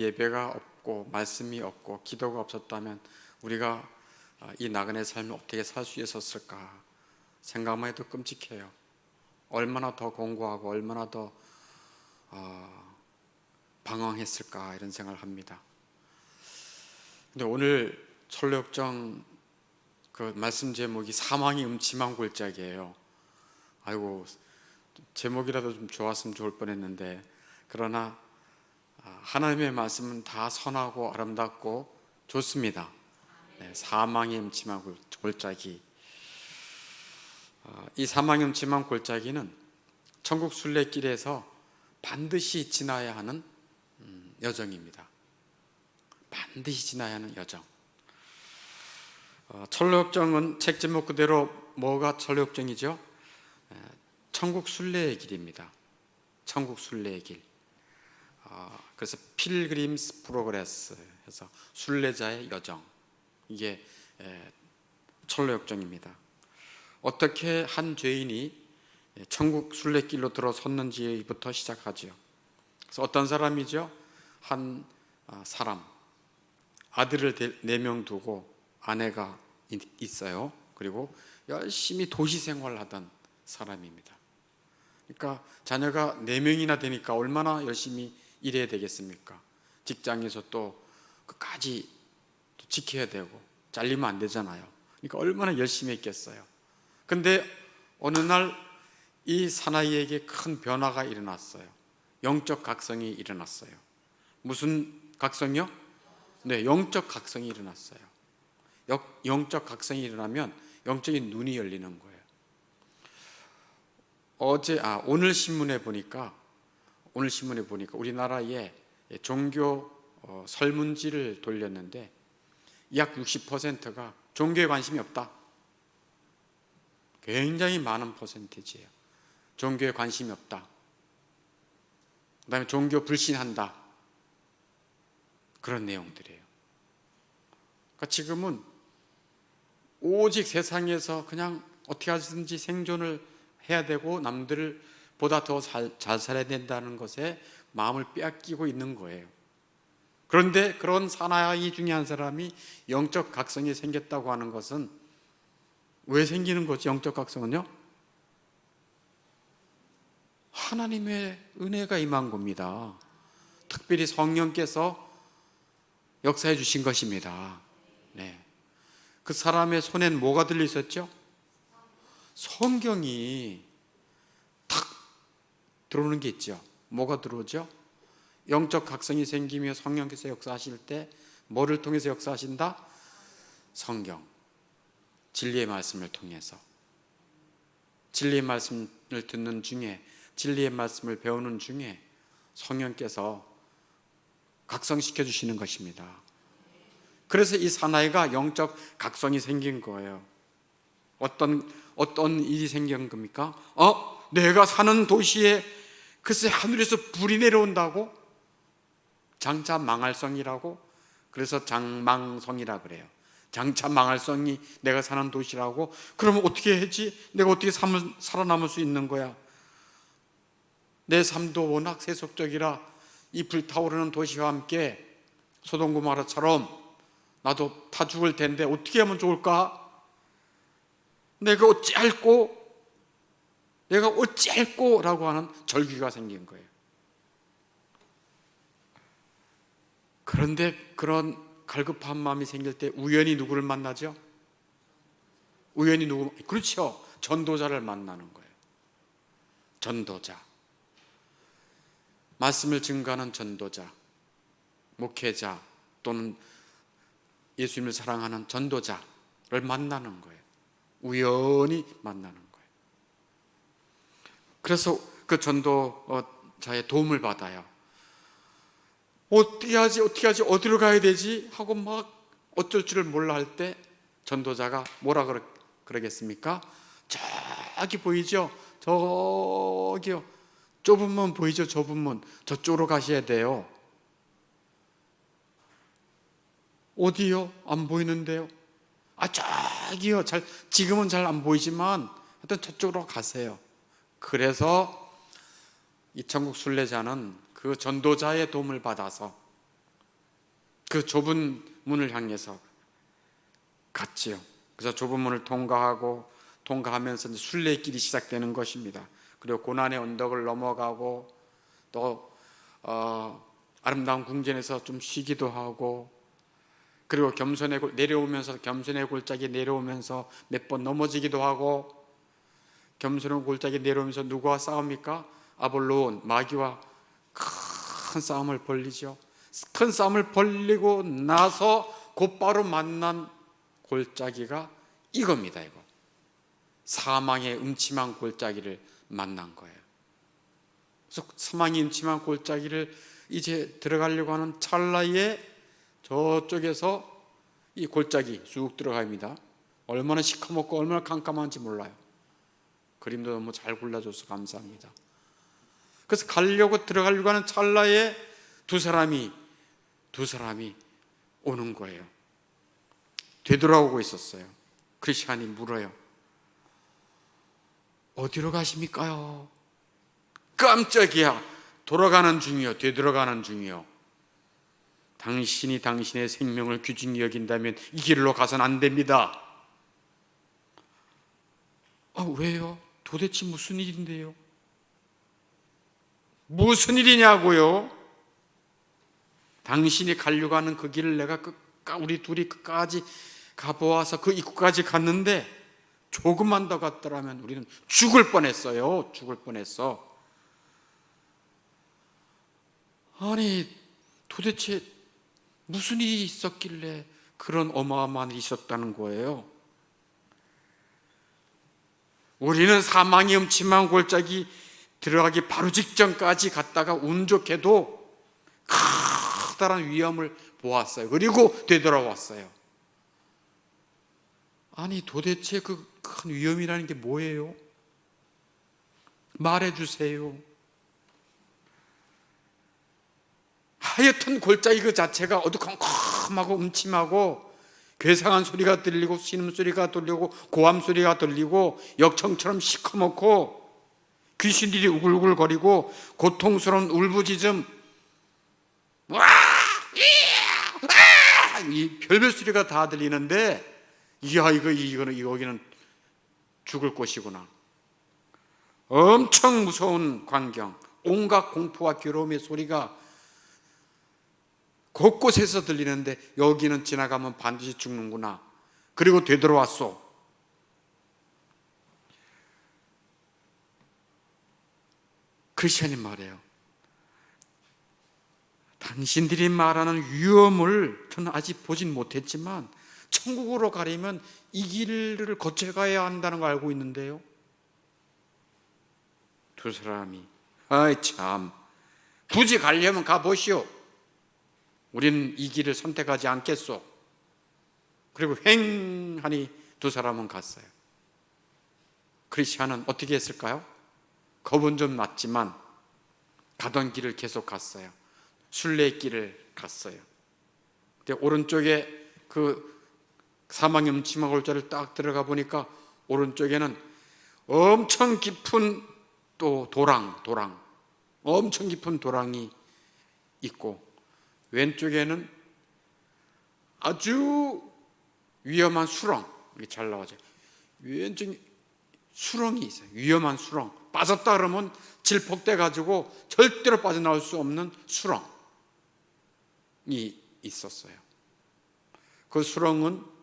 예배가 없고 말씀이 없고 기도가 없었다면 우리가 이 나그네 삶을 어떻게 살 수 있었을까 생각만 해도 끔찍해요. 얼마나 더 공고하고 얼마나 더 방황했을까 이런 생각을 합니다. 근데 오늘 철로역정 그 말씀 제목이 사망이 음침한 골짜기예요. 아이고, 제목이라도 좀 좋았으면 좋을 뻔했는데, 그러나 하나님의 말씀은 다 선하고 아름답고 좋습니다. 네, 사망이 음침한 골짜기. 이 사망이 음침한 골짜기는 천국 순례길에서 반드시 지나야 하는 여정입니다. 반드시 지나야 하는 여정. 철로역정은 책 제목 그대로 뭐가 철로역정이죠? 천국 순례의 길입니다. 천국 순례의 길. 그래서 필그림스 프로그레스 해서 순례자의 여정, 이게 철로역정입니다. 어떻게 한 죄인이 천국 순례길로 들어섰는지부터 시작하죠. 그래서 어떤 사람이죠? 한 사람, 아들을 4명 두고 아내가 있어요. 그리고 열심히 도시 생활하던 사람입니다. 그러니까 자녀가 4명이나 되니까 얼마나 열심히 일해야 되겠습니까? 직장에서 또 끝까지 또 지켜야 되고 잘리면 안 되잖아요. 그러니까 얼마나 열심히 했겠어요. 근데 어느 날 이 사나이에게 큰 변화가 일어났어요. 영적 각성이 일어났어요. 무슨 각성이요? 네, 영적 각성이 일어났어요. 영적 각성이 일어나면 영적인 눈이 열리는 거예요. 오늘 신문에 보니까 우리나라에 종교 설문지를 돌렸는데 약 60%가 종교에 관심이 없다. 굉장히 많은 퍼센티지예요. 종교에 관심이 없다. 그 다음에 종교 불신한다. 그런 내용들이에요. 그러니까 지금은 오직 세상에서 그냥 어떻게 하든지 생존을 해야 되고 남들을 보다 더 잘 살아야 된다는 것에 마음을 빼앗기고 있는 거예요. 그런데 그런 사나이 중에 한 사람이 영적 각성이 생겼다고 하는 것은 왜 생기는 거지? 영적 각성은요? 하나님의 은혜가 임한 겁니다. 특별히 성령께서 역사해 주신 것입니다. 네. 그 사람의 손엔 뭐가 들려 있었죠? 성경이 탁 들어오는 게 있죠. 뭐가 들어오죠? 영적 각성이 생기며 성령께서 역사하실 때 뭐를 통해서 역사하신다? 성경, 진리의 말씀을 통해서. 진리의 말씀을 듣는 중에, 진리의 말씀을 배우는 중에 성령께서 각성시켜 주시는 것입니다. 그래서 이 사나이가 영적 각성이 생긴 거예요. 어떤 일이 생긴 겁니까? 내가 사는 도시에 글쎄 하늘에서 불이 내려온다고? 장차 망할성이라고? 그래서 장망성이라 그래요. 장차 망할성이 내가 사는 도시라고? 그러면 어떻게 하지? 내가 어떻게 살아남을 수 있는 거야? 내 삶도 워낙 세속적이라 이 불타오르는 도시와 함께 소돔 고모라처럼 나도 타 죽을 텐데 어떻게 하면 좋을까? 내가 어찌할꼬 라고 하는 절규가 생긴 거예요. 그런데 그런 갈급한 마음이 생길 때 우연히 누구를 만나죠? 그렇죠. 전도자를 만나는 거예요. 전도자. 말씀을 증거하는 전도자, 목회자 또는 예수님을 사랑하는 전도자를 만나는 거예요. 우연히 만나는 거예요. 그래서 그 전도자의 도움을 받아요. 어떻게 하지? 어디로 가야 되지? 하고 막 어쩔 줄을 몰라 할 때 전도자가 뭐라 그러겠습니까? 저기 보이죠? 저기요. 좁은 문 보이죠? 좁은 문. 저쪽으로 가셔야 돼요. 어디요? 안 보이는데요? 저기요. 지금은 잘 안 보이지만 하여튼 저쪽으로 가세요. 그래서 이 천국 순례자는 그 전도자의 도움을 받아서 그 좁은 문을 향해서 갔지요. 그래서 좁은 문을 통과하면서 이제 순례길이 시작되는 것입니다. 그리고 고난의 언덕을 넘어가고 또 아름다운 궁전에서 좀 쉬기도 하고, 그리고 겸손의 골짜기 내려오면서 몇 번 넘어지기도 하고, 겸손의 골짜기 내려오면서 누구와 싸웁니까? 아볼론, 마귀와 큰 싸움을 벌리죠. 큰 싸움을 벌리고 나서 곧바로 만난 골짜기가 이겁니다. 이거 사망의 음침한 골짜기를 만난 거예요. 그래서 사망의 음침한 골짜기를 이제 들어가려고 하는 찰나에 저쪽에서 이 골짜기 쑥 들어갑니다. 얼마나 시커멓고 얼마나 깜깜한지 몰라요. 그림도 너무 잘 골라줘서 감사합니다. 그래서 들어가려고 하는 찰나에 두 사람이 오는 거예요. 되돌아오고 있었어요. 크리스찬이 물어요. 어디로 가십니까요? 깜짝이야. 돌아가는 중이요, 되돌아가는 중이요. 당신이 당신의 생명을 귀중히 여긴다면 이 길로 가서는 안 됩니다. 왜요? 도대체 무슨 일인데요? 무슨 일이냐고요? 당신이 가려고 하는 그 길을 우리 둘이 끝까지 가보아서 그 입구까지 갔는데 조금만 더 갔더라면 우리는 죽을 뻔했어요. 죽을 뻔했어. 아니, 도대체 무슨 일이 있었길래 그런 어마어마한 일이 있었다는 거예요? 우리는 사망의 음침한 골짜기 들어가기 바로 직전까지 갔다가 운 좋게도 커다란 위험을 보았어요. 그리고 되돌아왔어요. 아니, 도대체 그 큰 위험이라는 게 뭐예요? 말해주세요. 하여튼 골짜기 그 자체가 어두컴컴하고 음침하고 괴상한 소리가 들리고 신음소리가 들리고 고함소리가 들리고 역청처럼 시커멓고 귀신들이 우글우글거리고 고통스러운 울부짖음, 이 별별 소리가 다 들리는데, 여기는 죽을 곳이구나. 엄청 무서운 광경, 온갖 공포와 괴로움의 소리가 곳곳에서 들리는데 여기는 지나가면 반드시 죽는구나. 그리고 되돌아왔소. 크리스천이 말해요. 당신들이 말하는 위험을 저는 아직 보진 못했지만 천국으로 가려면 이 길을 거쳐가야 한다는 걸 알고 있는데요. 두 사람이 참, 굳이 가려면 가보시오. 우리는 이 길을 선택하지 않겠소. 그리고 횡하니 두 사람은 갔어요. 크리스찬은 어떻게 했을까요? 겁은 좀 났지만 가던 길을 계속 갔어요. 순례길을 갔어요. 근데 오른쪽에 그 사망의 음침한 골짜기를 딱 들어가 보니까 오른쪽에는 엄청 깊은 또 도랑, 엄청 깊은 도랑이 있고, 왼쪽에는 아주 위험한 수렁, 이게 잘 나오죠. 왼쪽에 수렁이 있어요. 위험한 수렁. 빠졌다 그러면 질퍽돼 가지고 절대로 빠져나올 수 없는 수렁이 있었어요. 그 수렁은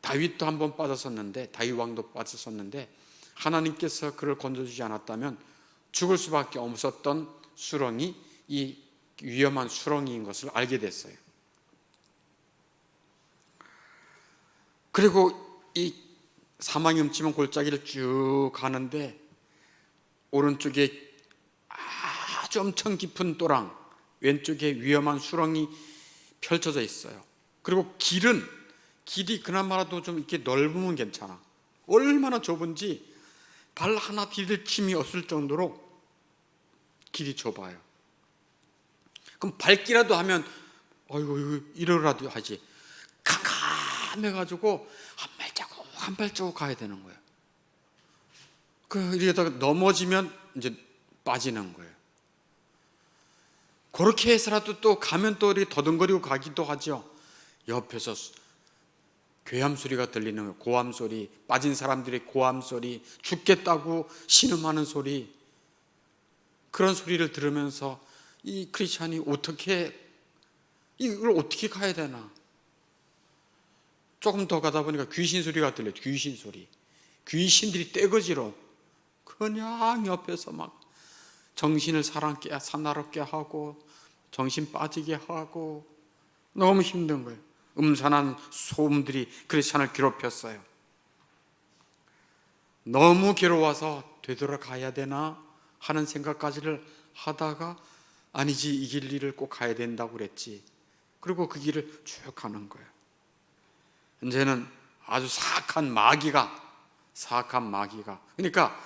다윗도 한번 빠졌었는데, 다윗 왕도 빠졌었는데 하나님께서 그를 건져주지 않았다면 죽을 수밖에 없었던 수렁이 이 위험한 수렁인 것을 알게 됐어요. 그리고 이 사망의 음침한 골짜기를 쭉 가는데 오른쪽에 아주 엄청 깊은 도랑, 왼쪽에 위험한 수렁이 펼쳐져 있어요. 그리고 길이 그나마라도 좀 이렇게 넓으면 괜찮아. 얼마나 좁은지 발 하나 디딜 틈이 없을 정도로 길이 좁아요. 그럼 밟기라도 하면 이러라도 하지. 캄캄해가지고 한 발자국 가야 되는 거예요. 이러다가 넘어지면 이제 빠지는 거예요. 그렇게 해서라도 또 가면 또 이렇게 더듬거리고 가기도 하죠. 옆에서 괴함 소리가 들리는 거예요. 고함 소리, 빠진 사람들의 고함 소리, 죽겠다고 신음하는 소리, 그런 소리를 들으면서 이 크리스찬이 이걸 어떻게 가야 되나. 조금 더 가다 보니까 귀신 소리가 들려요. 귀신 소리. 귀신들이 떼거지로 그냥 옆에서 막 정신을 사나롭게 하고 정신 빠지게 하고 너무 힘든 거예요. 음산한 소음들이 크리스찬을 괴롭혔어요. 너무 괴로워서 되돌아가야 되나 하는 생각까지를 하다가 아니지, 이 길을 꼭 가야 된다고 그랬지. 그리고 그 길을 쭉 가는 거예요. 이제는 아주 사악한 마귀가 그러니까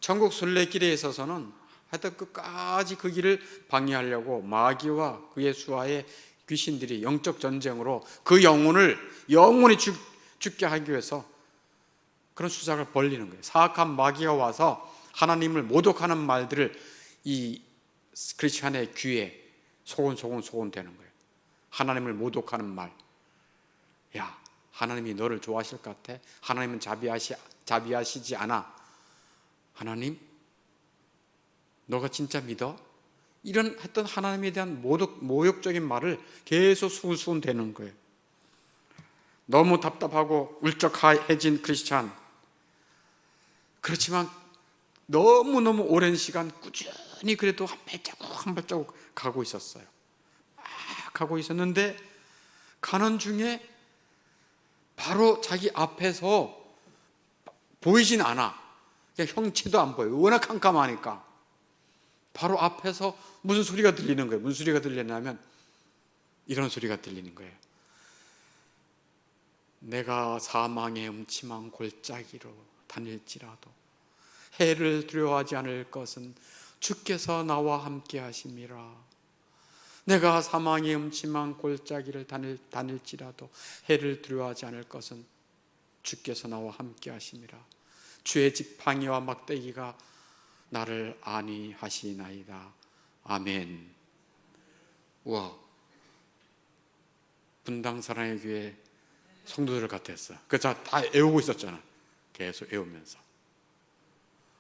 천국 순례길에 있어서는 하여튼 끝까지 그 길을 방해하려고 마귀와 그의 수하의 귀신들이 영적 전쟁으로 그 영혼을 영원히 죽게 하기 위해서 그런 수작을 벌리는 거예요. 사악한 마귀가 와서 하나님을 모독하는 말들을 이 크리스찬의 귀에 소곤소곤 되는 거예요. 하나님을 모독하는 말. 야, 하나님이 너를 좋아하실 것 같아? 하나님은 자비하시지 않아. 하나님, 너가 진짜 믿어? 이런 했던 하나님에 대한 모욕적인 말을 계속 수군수군 대는 거예요. 너무 답답하고 울적해진 크리스찬. 그렇지만 너무너무 오랜 시간 꾸준히 그래도 한 발자국 가고 있었어요. 막 가고 있었는데 가는 중에 바로 자기 앞에서 보이진 않아. 그냥 형체도 안 보여요. 워낙 깜깜하니까. 바로 앞에서 무슨 소리가 들리는 거예요. 무슨 소리가 들리냐면 이런 소리가 들리는 거예요. 내가 사망의 음침한 골짜기로 다닐지라도 해를 두려워하지 않을 것은 주께서 나와 함께 하심이라. 내가 사망의 음침한 골짜기를 다닐지라도 해를 두려워하지 않을 것은 주께서 나와 함께 하심이라. 주의 지팡이와 막대기가 나를 안위하시나이다. 아멘. 우와, 분당 사랑의 교회 성도들 같았어. 그래서 다 애우고 있었잖아. 계속 애우면서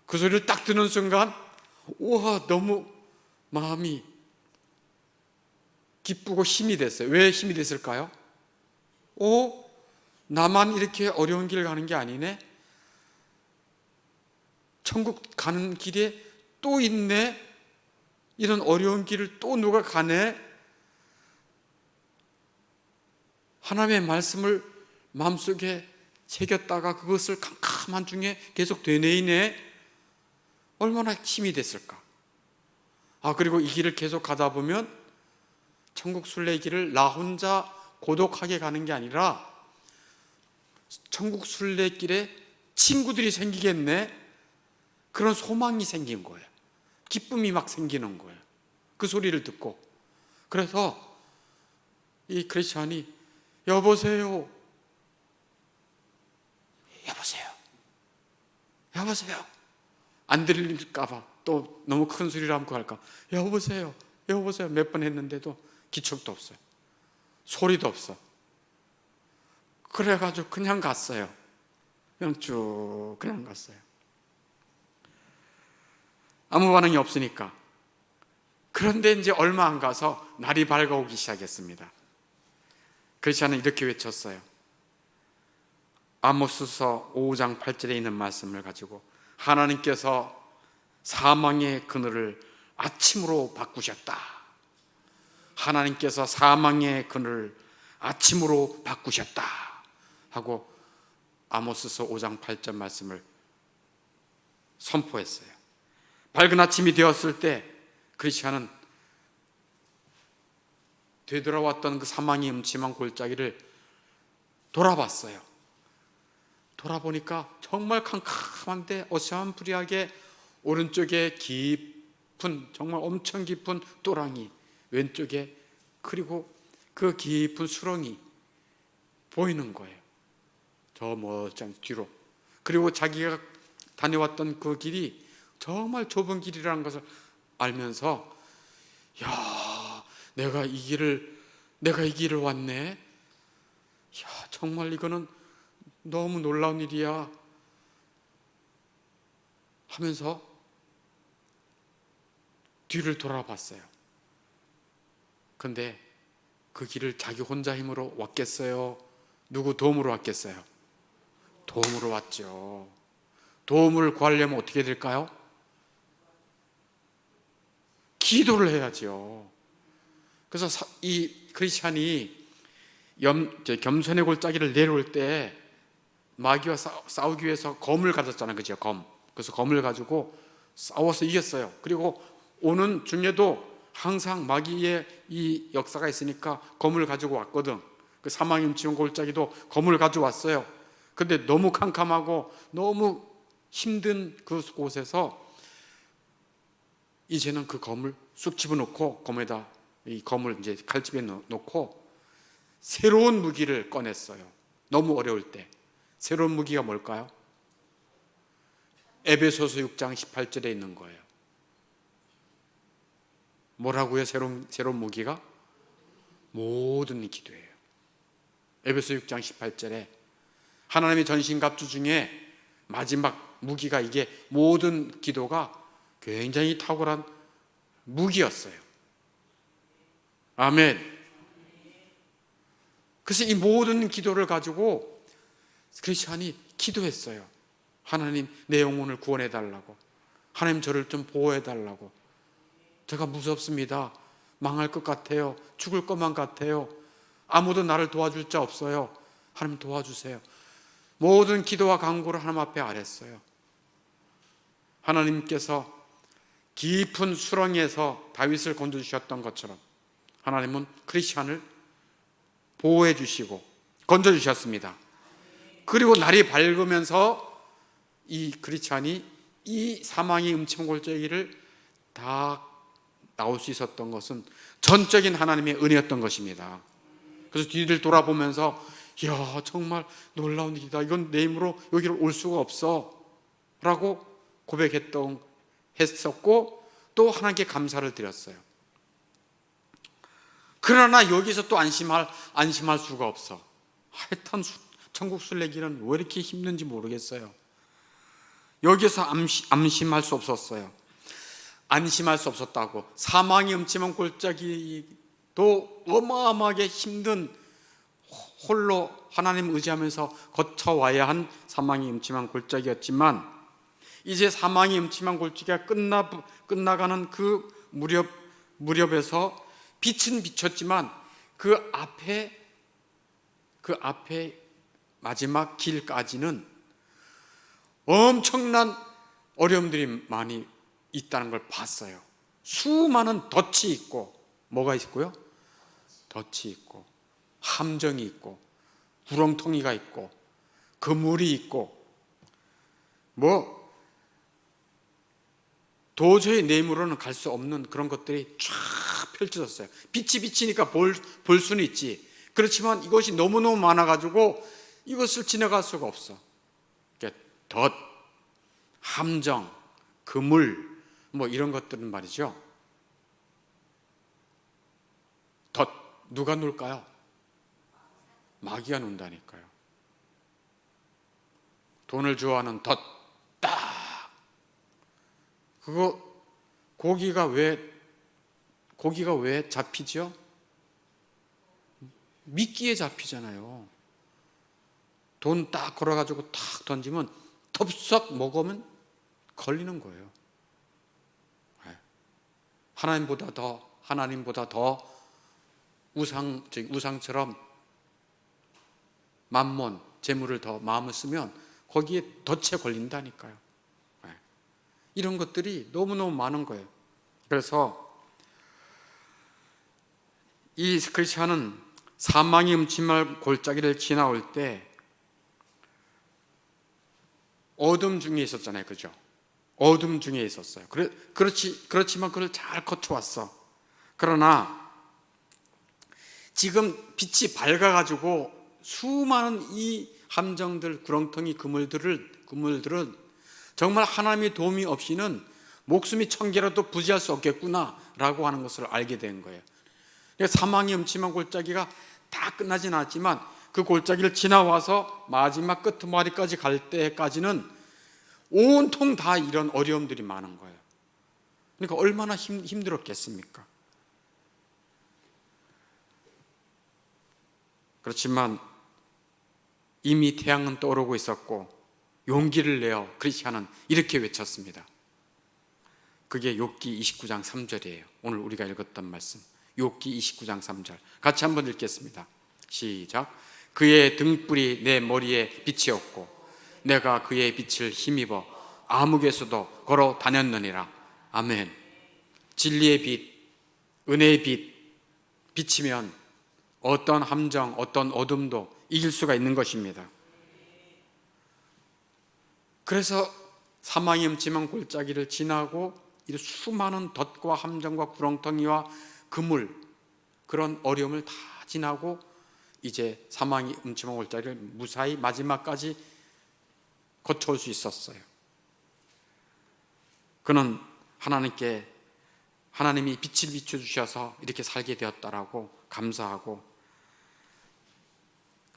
그 소리를 딱 듣는 순간 우와, 너무 마음이 기쁘고 힘이 됐어요. 왜 힘이 됐을까요? 나만 이렇게 어려운 길 가는 게 아니네. 천국 가는 길에 또 있네. 이런 어려운 길을 또 누가 가네. 하나님의 말씀을 마음속에 새겼다가 그것을 캄캄한 중에 계속 되뇌이네. 얼마나 힘이 됐을까. 그리고 이 길을 계속 가다 보면 천국 순례 길을 나 혼자 고독하게 가는 게 아니라 천국 순례 길에 친구들이 생기겠네. 그런 소망이 생긴 거예요. 기쁨이 막 생기는 거예요. 그 소리를 듣고. 그래서 이 크리스찬이 여보세요, 안 들릴까 봐 또 너무 큰 소리를 함고 할까, 여보세요 몇 번 했는데도 기척도 없어요. 소리도 없어. 그래가지고 그냥 갔어요. 그냥 갔어요. 아무 반응이 없으니까. 그런데 이제 얼마 안 가서 날이 밝아오기 시작했습니다. 크리스찬은 이렇게 외쳤어요. 아모스서 5장 8절에 있는 말씀을 가지고 하나님께서 사망의 그늘을 아침으로 바꾸셨다. 하나님께서 사망의 그늘을 아침으로 바꾸셨다 하고 아모스서 5장 8절 말씀을 선포했어요. 밝은 아침이 되었을 때 크리스찬은 되돌아왔던 그 사망의 음침한 골짜기를 돌아봤어요. 돌아보니까 정말 캄캄한데 어시한푸리하게 오른쪽에 깊은, 정말 엄청 깊은 또랑이, 왼쪽에 그리고 그 깊은 수렁이 보이는 거예요. 저 멀쩡 뒤로. 그리고 자기가 다녀왔던 그 길이 정말 좁은 길이라는 것을 알면서 야, 내가 이 길을 왔네. 야, 정말 이거는 너무 놀라운 일이야 하면서 뒤를 돌아봤어요. 근데 그 길을 자기 혼자 힘으로 왔겠어요? 누구 도움으로 왔겠어요? 도움으로 왔죠. 도움을 구하려면 어떻게 될까요? 기도를 해야죠. 그래서 이 크리스찬이 겸손의 골짜기를 내려올 때 마귀와 싸우기 위해서 검을 가졌잖아요. 그죠? 검. 그래서 검을 가지고 싸워서 이겼어요. 그리고 오는 중에도 항상 마귀의 이 역사가 있으니까 검을 가지고 왔거든. 그 사망의 음침한 골짜기도 검을 가지고 왔어요. 근데 너무 캄캄하고 너무 힘든 그곳에서 이제는 그 검을 쑥 집어넣고 검에다 이 검을 이제 칼집에 넣고 새로운 무기를 꺼냈어요. 너무 어려울 때. 새로운 무기가 뭘까요? 에베소서 6장 18절에 있는 거예요. 뭐라고요? 새로운 무기가? 모든 기도예요. 에베소 6장 18절에 하나님의 전신갑주 중에 마지막 무기가 이게 모든 기도가 굉장히 탁월한 무기였어요. 아멘. 그래서 이 모든 기도를 가지고 크리스찬이 기도했어요. 하나님, 내 영혼을 구원해 달라고. 하나님, 저를 좀 보호해 달라고. 제가 무섭습니다. 망할 것 같아요. 죽을 것만 같아요. 아무도 나를 도와줄 자 없어요. 하나님 도와주세요. 모든 기도와 간구를 하나님 앞에 아랬어요. 하나님께서 깊은 수렁에서 다윗을 건져주셨던 것처럼 하나님은 크리스찬을 보호해 주시고 건져주셨습니다. 그리고 날이 밝으면서 이 크리스찬이 이 사망의 음침한 골짜기를 다 나올 수 있었던 것은 전적인 하나님의 은혜였던 것입니다. 그래서 뒤를 돌아보면서 이야, 정말 놀라운 일이다. 이건 내 힘으로 여기를 올 수가 없어 라고 했었고 또 하나님께 감사를 드렸어요. 그러나 여기서 또 안심할 수가 없어. 하여튼 천국 순례길은 왜 이렇게 힘든지 모르겠어요. 여기서 안심할 수 없었어요. 안심할 수 없었다고. 사망의 음침한 골짜기도 어마어마하게 힘든, 홀로 하나님 의지하면서 거쳐와야 한 사망의 음침한 골짜기였지만 이제 사망의 음침한 골짜기가 끝나가는 그 무렵에서 빛은 비쳤지만 그 앞에 마지막 길까지는 엄청난 어려움들이 많이 있다는 걸 봤어요. 수많은 덫이 있고, 뭐가 있고요? 덫이 있고, 함정이 있고, 구렁텅이가 있고, 그물이 있고, 도저히 내 힘으로는 갈 수 없는 그런 것들이 쫙 펼쳐졌어요. 빛이 비치니까 볼 수는 있지. 그렇지만 이것이 너무너무 많아가지고 이것을 지나갈 수가 없어. 덫, 함정, 그물, 이런 것들은 말이죠. 덫, 누가 놓을까요? 마귀가 놓는다니까요. 돈을 좋아하는 덫, 딱. 고기가 왜 잡히죠? 미끼에 잡히잖아요. 돈 딱 걸어가지고 탁 던지면 덥석 먹으면 걸리는 거예요. 하나님보다 더 우상처럼 만몬, 재물을 더 마음을 쓰면 거기에 덫에 걸린다니까요. 이런 것들이 너무너무 많은 거예요. 그래서 이 크리스찬은 사망의 음침한 골짜기를 지나올 때 어둠 중에 있었잖아요. 그죠? 어둠 중에 있었어요. 그렇지만 그걸 잘 거쳐왔어. 그러나 지금 빛이 밝아가지고 수많은 이 함정들, 구렁텅이, 그물들은 정말 하나님의 도움이 없이는 목숨이 1000개라도 부지할 수 없겠구나 라고 하는 것을 알게 된 거예요. 사망의 음침한 골짜기가 다 끝나진 않았지만 그 골짜기를 지나와서 마지막 끄트머리까지 갈 때까지는 온통 다 이런 어려움들이 많은 거예요. 그러니까 얼마나 힘들었겠습니까? 그렇지만 이미 태양은 떠오르고 있었고 용기를 내어 크리스찬은 이렇게 외쳤습니다. 그게 욥기 29장 3절이에요. 오늘 우리가 읽었던 말씀, 욥기 29장 3절 같이 한번 읽겠습니다. 시작. 그의 등불이 내 머리에 빛이었고 내가 그의 빛을 힘입어 암흑에서도 걸어 다녔느니라. 아멘. 진리의 빛, 은혜의 빛 비치면 어떤 함정, 어떤 어둠도 이길 수가 있는 것입니다. 그래서 사망의 음침한 골짜기를 지나고 이 수많은 덫과 함정과 구렁텅이와 그물, 그런 어려움을 다 지나고 이제 사망의 음침한 골짜기를 무사히 마지막까지 거쳐올 수 있었어요. 그는 하나님이 빛을 비춰주셔서 이렇게 살게 되었다라고 감사하고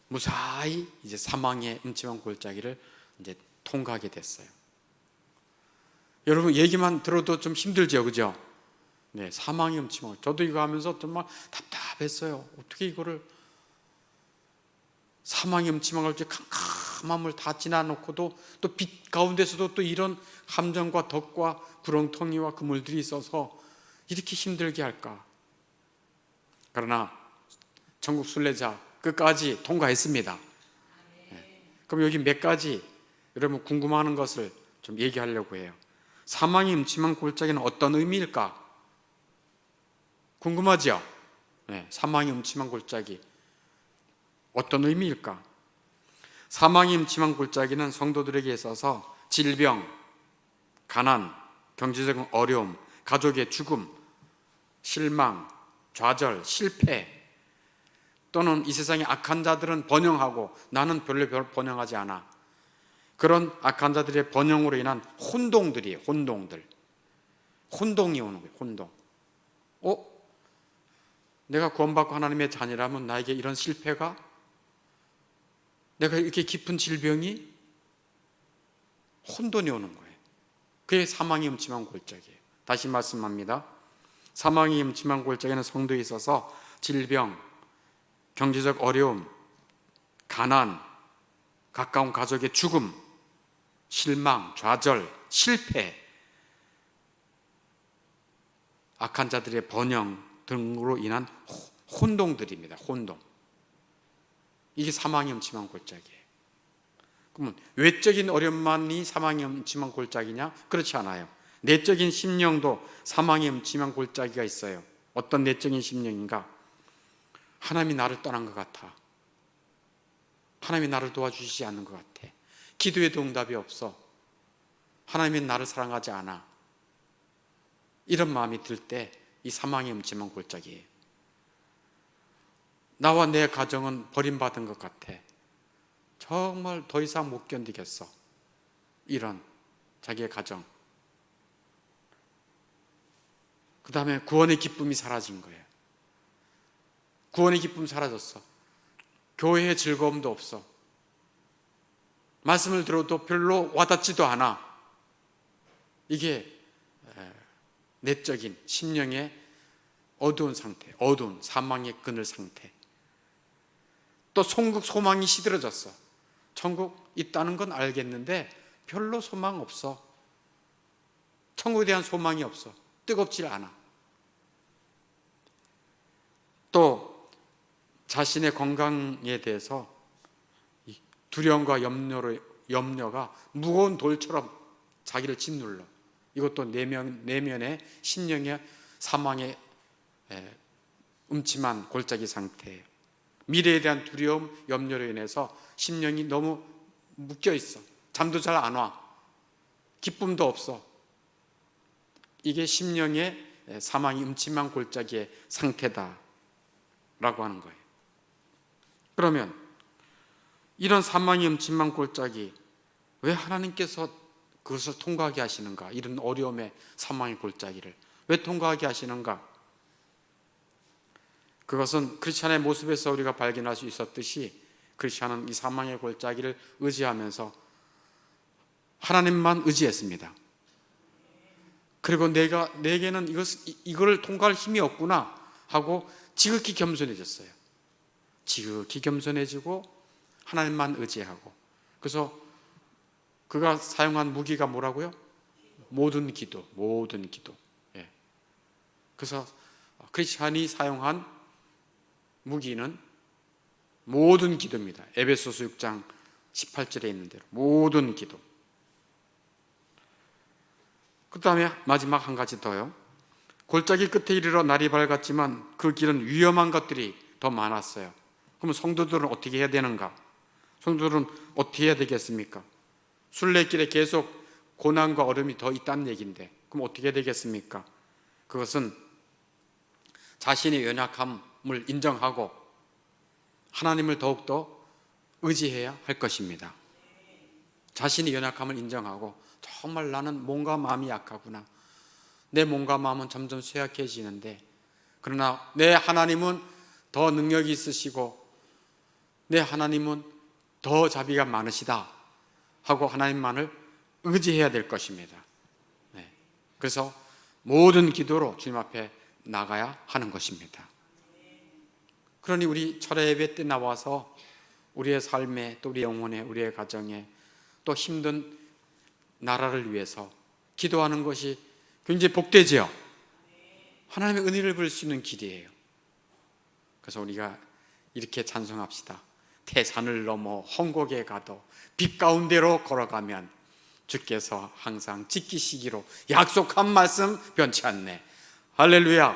무사히 이제 사망의 음침한 골짜기를 이제 통과하게 됐어요. 여러분 얘기만 들어도 좀 힘들죠, 그죠? 네, 사망의 음침한. 저도 이거 하면서 정말 답답했어요. 어떻게 이거를 사망의 음침한 골짜기 캄캄함을 다 지나놓고도 또 빛 가운데서도 또 이런 함정과 덫과 구렁텅이와 그물들이 있어서 이렇게 힘들게 할까? 그러나 천국 순례자 끝까지 통과했습니다. 네. 그럼 여기 몇 가지 여러분 궁금해하는 것을 좀 얘기하려고 해요. 사망의 음침한 골짜기는 어떤 의미일까? 궁금하죠? 네, 사망의 음침한 골짜기 어떤 의미일까? 사망의 음침한 골짜기는 성도들에게 있어서 질병, 가난, 경제적 어려움, 가족의 죽음, 실망, 좌절, 실패, 또는 이 세상의 악한 자들은 번영하고 나는 별로 번영하지 않아. 그런 악한 자들의 번영으로 인한 혼동들이에요. 혼동이 오는 거예요. 혼동. 내가 구원받고 하나님의 자녀라면 나에게 이런 실패가, 내가 이렇게 깊은 질병이, 혼돈이 오는 거예요. 그게 사망의 음침한 골짜기예요. 다시 말씀합니다. 사망의 음침한 골짜기는 성도에 있어서 질병, 경제적 어려움, 가난, 가까운 가족의 죽음, 실망, 좌절, 실패, 악한 자들의 번영 등으로 인한 혼동들입니다. 혼동. 이게 사망의 음침한 골짜기예요. 그러면 외적인 어려움만이 사망의 음침한 골짜기냐? 그렇지 않아요. 내적인 심령도 사망의 음침한 골짜기가 있어요. 어떤 내적인 심령인가? 하나님이 나를 떠난 것 같아. 하나님이 나를 도와주시지 않는 것 같아. 기도에도 응답이 없어. 하나님이 나를 사랑하지 않아. 이런 마음이 들 때 이 사망의 음침한 골짜기예요. 나와 내 가정은 버림받은 것 같아. 정말 더 이상 못 견디겠어. 이런 자기의 가정. 그 다음에 구원의 기쁨이 사라진 거예요. 구원의 기쁨이 사라졌어. 교회의 즐거움도 없어. 말씀을 들어도 별로 와닿지도 않아. 이게 내적인 심령의 어두운 상태, 어두운 사망의 그늘 상태. 또 천국 소망이 시들어졌어. 천국 있다는 건 알겠는데 별로 소망 없어. 천국에 대한 소망이 없어. 뜨겁질 않아. 또 자신의 건강에 대해서 두려움과 염려가 무거운 돌처럼 자기를 짓눌러. 이것도 내면의 심령의 사망의 음침한 골짜기 상태예요. 미래에 대한 두려움, 염려로 인해서 심령이 너무 묶여 있어. 잠도 잘 안 와. 기쁨도 없어. 이게 심령의 사망이 음침한 골짜기의 상태다라고 하는 거예요. 그러면 이런 사망이 음침한 골짜기, 왜 하나님께서 그것을 통과하게 하시는가? 이런 어려움의 사망의 골짜기를 왜 통과하게 하시는가? 그것은 크리스찬의 모습에서 우리가 발견할 수 있었듯이 크리스찬은 이 사망의 골짜기를 의지하면서 하나님만 의지했습니다. 그리고 내게는 이걸 통과할 힘이 없구나 하고 지극히 겸손해졌어요. 지극히 겸손해지고 하나님만 의지하고, 그래서 그가 사용한 무기가 뭐라고요? 모든 기도. 예. 그래서 크리스찬이 사용한 무기는 모든 기도입니다. 에베소서 6장 18절에 있는 대로 모든 기도. 그 다음에 마지막 한 가지 더요. 골짜기 끝에 이르러 날이 밝았지만 그 길은 위험한 것들이 더 많았어요. 그러면 성도들은 어떻게 해야 되는가? 성도들은 어떻게 해야 되겠습니까? 순례길에 계속 고난과 어려움이 더 있다는 얘기인데, 그럼 어떻게 해야 되겠습니까? 그것은 자신의 연약함을 인정하고 하나님을 더욱더 의지해야 할 것입니다. 자신의 연약함을 인정하고, 정말 나는 몸과 마음이 약하구나, 내 몸과 마음은 점점 쇠약해지는데, 그러나 내 하나님은 더 능력이 있으시고 내 하나님은 더 자비가 많으시다 하고 하나님만을 의지해야 될 것입니다. 네. 그래서 모든 기도로 주님 앞에 나가야 하는 것입니다. 그러니 우리 철야 예배 때 나와서 우리의 삶에, 또 우리 영혼에, 우리의 가정에, 또 힘든 나라를 위해서 기도하는 것이 굉장히 복되지요. 하나님의 은혜를 볼 수 있는 길이에요. 그래서 우리가 이렇게 찬송합시다. 태산을 넘어 헝곡에 가도 빛 가운데로 걸어가면 주께서 항상 지키시기로 약속한 말씀 변치 않네. 할렐루야.